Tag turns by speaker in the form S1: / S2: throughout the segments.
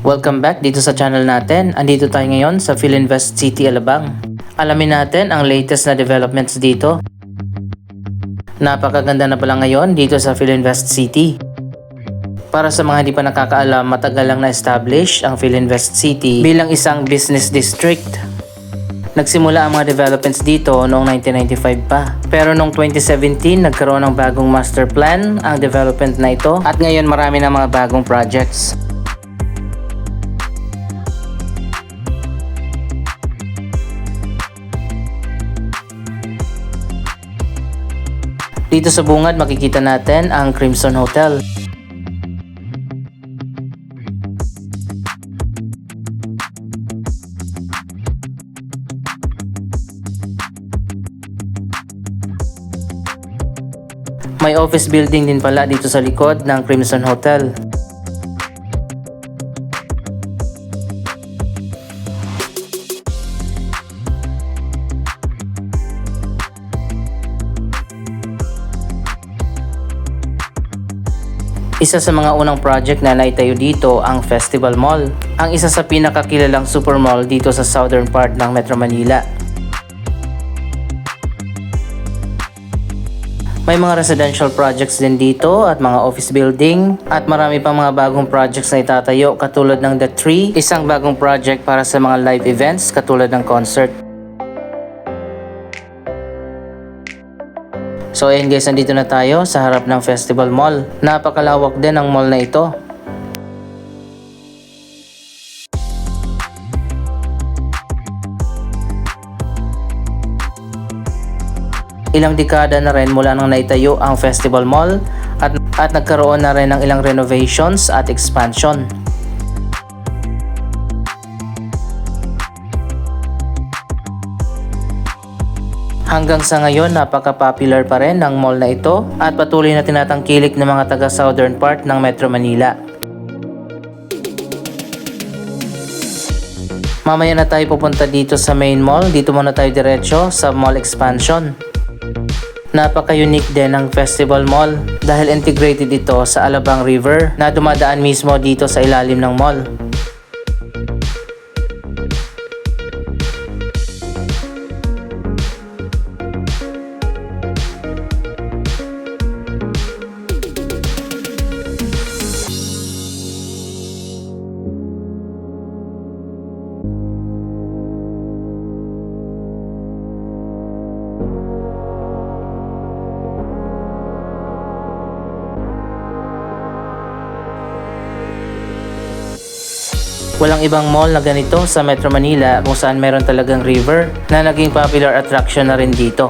S1: Welcome back dito sa channel natin. Andito tayo ngayon sa Philinvest City, Alabang. Alamin natin ang latest na developments dito. Napakaganda na pala ngayon dito sa Philinvest City. Para sa mga hindi pa nakakaalam, matagal lang na-establish ang Philinvest City bilang isang business district. Nagsimula ang mga developments dito noong 1995 pa. Pero noong 2017, nagkaroon ng bagong master plan ang development na ito at ngayon marami na mga bagong projects. Dito sa bungad makikita natin ang Crimson Hotel. May office building din pala dito sa likod ng Crimson Hotel. Isa sa mga unang project na naitayo dito ang Festival Mall, ang isa sa pinakakilalang super mall dito sa southern part ng Metro Manila. May mga residential projects din dito at mga office building at marami pang mga bagong projects na itatayo katulad ng The Tree, isang bagong project para sa mga live events katulad ng concert. So ayun guys, nandito na tayo sa harap ng Festival Mall. Napakalawak din ang mall na ito. Ilang dekada na rin mula nang naitayo ang Festival Mall at nagkaroon na rin ng ilang renovations at expansion. Hanggang sa ngayon, napaka-popular pa rin ng mall na ito at patuloy na tinatangkilik ng mga taga-southern part ng Metro Manila. Mamaya na tayo pupunta dito sa main mall. Dito muna tayo diretso sa mall expansion. Napaka-unique din ng Festival Mall dahil integrated ito sa Alabang River na dumadaan mismo dito sa ilalim ng mall. Walang ibang mall na ganito sa Metro Manila kung saan meron talagang river na naging popular attraction na rin dito.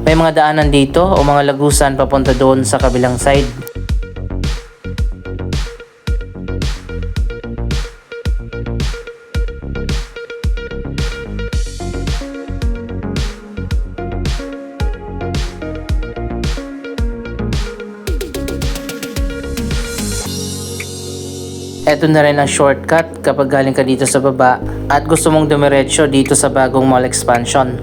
S1: May mga daanan dito o mga lagusan papunta doon sa kabilang side. Ito na rin ang shortcut kapag galing ka dito sa baba at gusto mong dumiretso dito sa bagong mall expansion.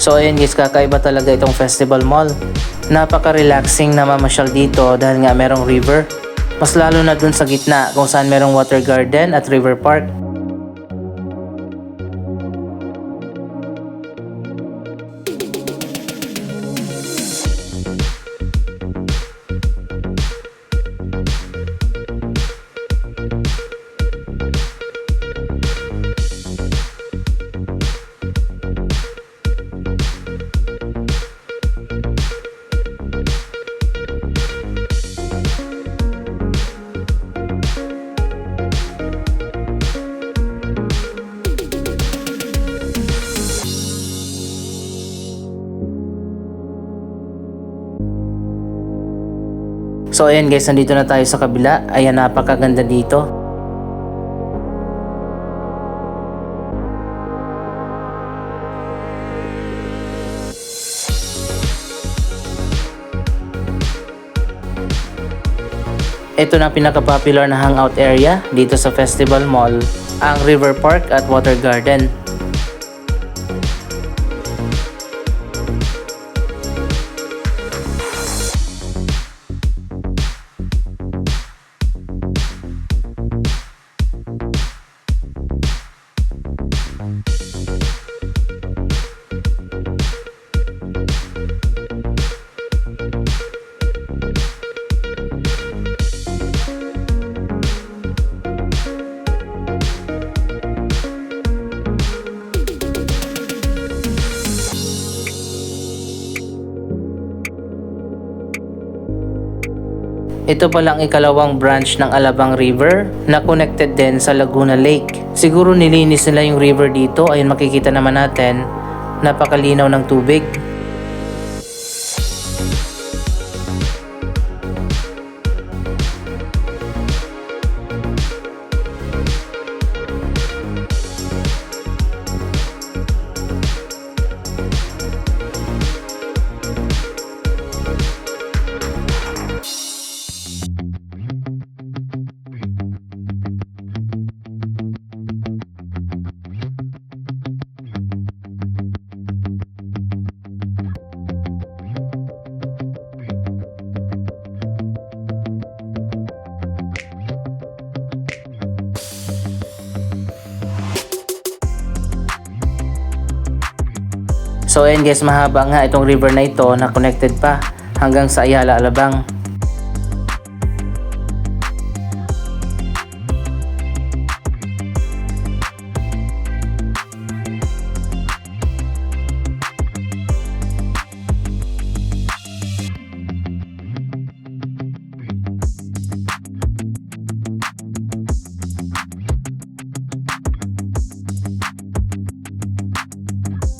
S1: So ayun guys, kakaiba talaga itong Festival Mall. Napaka-relaxing na mamasyal dito dahil nga merong river. Mas lalo na dun sa gitna kung saan merong water garden at river park. So ayan guys, nandito na tayo sa kabila. Ayan, napakaganda dito. Ito na pinaka-popular na hangout area dito sa Festival Mall, ang River Park at Water Garden. Ito palang ikalawang branch ng Alabang River na connected din sa Laguna Lake. Siguro nilinis nila yung river dito, ayun makikita naman natin, napakalinaw ng tubig. So ayan guys, mahaba nga itong river na ito na connected pa hanggang sa Ayala, Alabang.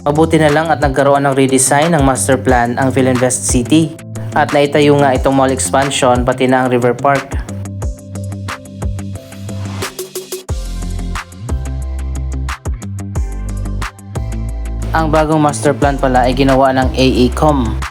S1: Mabuti na lang at nagkaroon ng redesign ng master plan ang Philinvest City at naitayo nga itong mall expansion pati na ang River Park. Ang bagong master plan pala ay ginawa ng AECOM.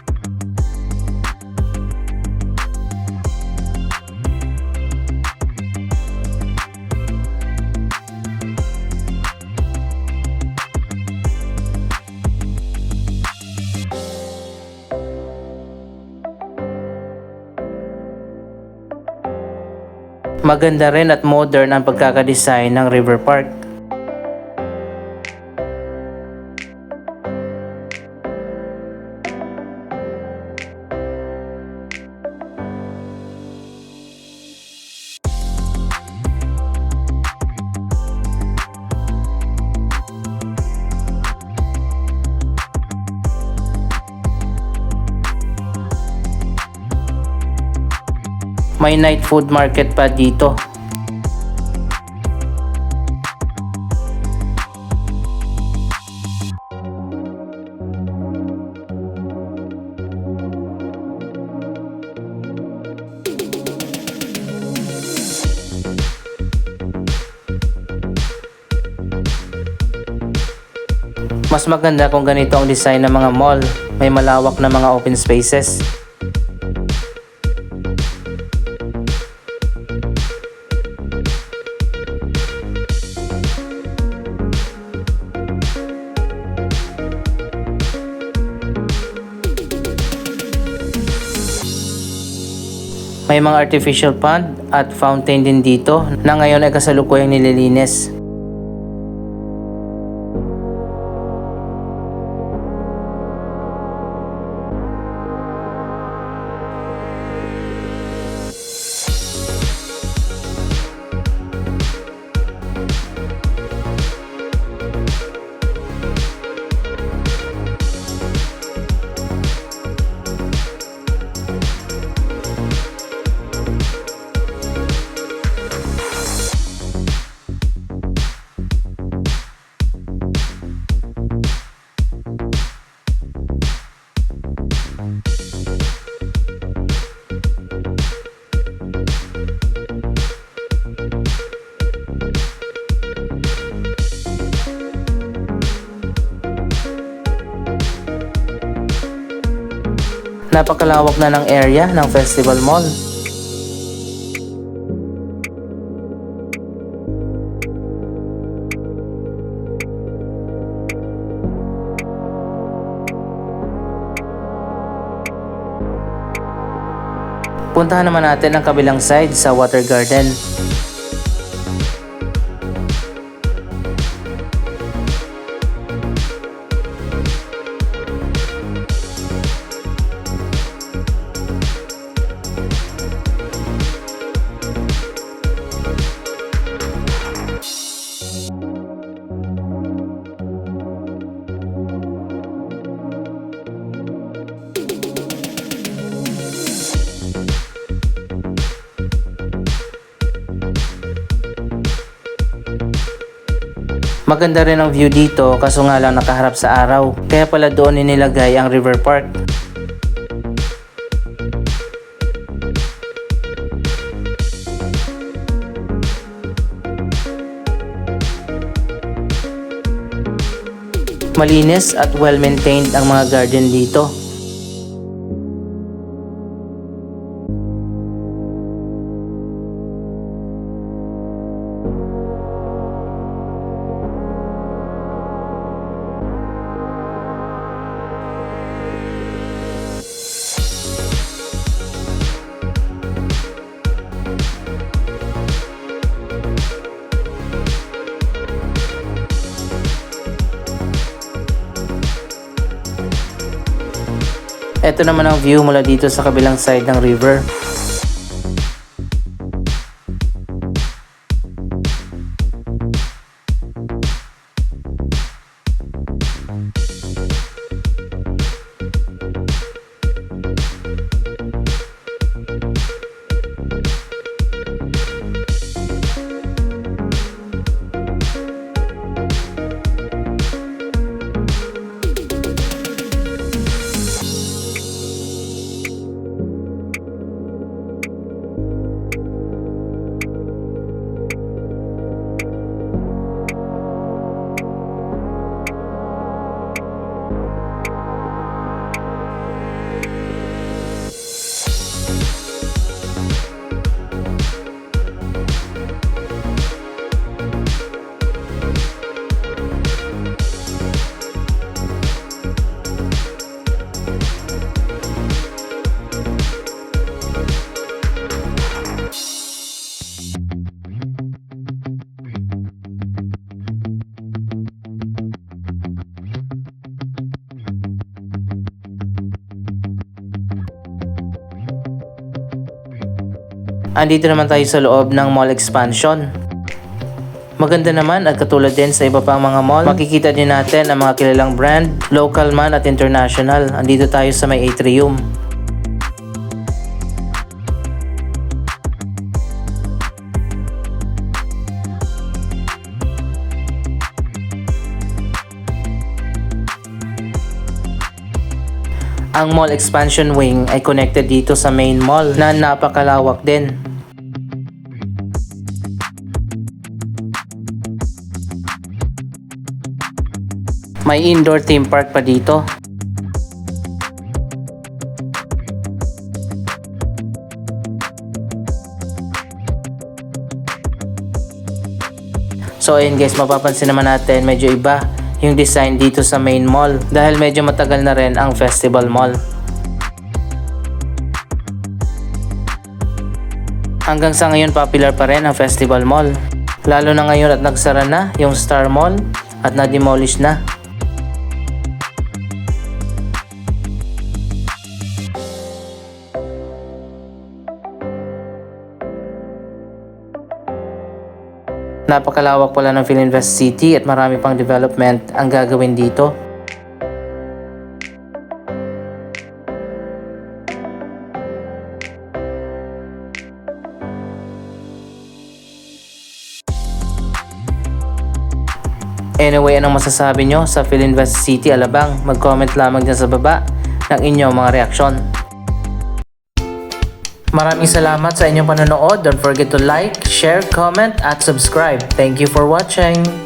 S1: Maganda rin at modern ang pagkakadesign ng River Park. May night food market pa dito. Mas maganda kung ganito ang design ng mga mall. May malawak na mga open spaces. May mga artificial pond at fountain din dito na ngayon ay kasalukuyang nililinis. Napakalawak na ng area ng Festival Mall. Puntahan naman natin ang kabilang side sa Water Garden. Maganda rin ang view dito kaso nga lang nakaharap sa araw. Kaya pala doon inilagay ang River Park. Malinis at well-maintained ang mga garden dito. Ito naman ang view mula dito sa kabilang side ng river. Andito naman tayo sa loob ng mall expansion. Maganda naman at katulad din sa iba pang mga mall, makikita din natin ang mga kilalang brand, local man at international. Andito tayo sa may atrium. Ang mall expansion wing ay connected dito sa main mall na napakalawak din. May indoor theme park pa dito. So ayun guys, mapapansin naman natin medyo iba yung design dito sa main mall dahil medyo matagal na rin ang Festival Mall. Hanggang sa ngayon popular pa rin ang Festival Mall, lalo na ngayon at nagsara na yung Star Mall at na-demolish na. Napakalawak pala ng Philinvest City at marami pang development ang gagawin dito. Anyway, anong masasabi nyo sa Philinvest City Alabang? Mag-comment lamang dyan sa baba ng inyong mga reaksyon. Maraming salamat sa inyong panonood. Don't forget to like, share, comment, at subscribe. Thank you for watching.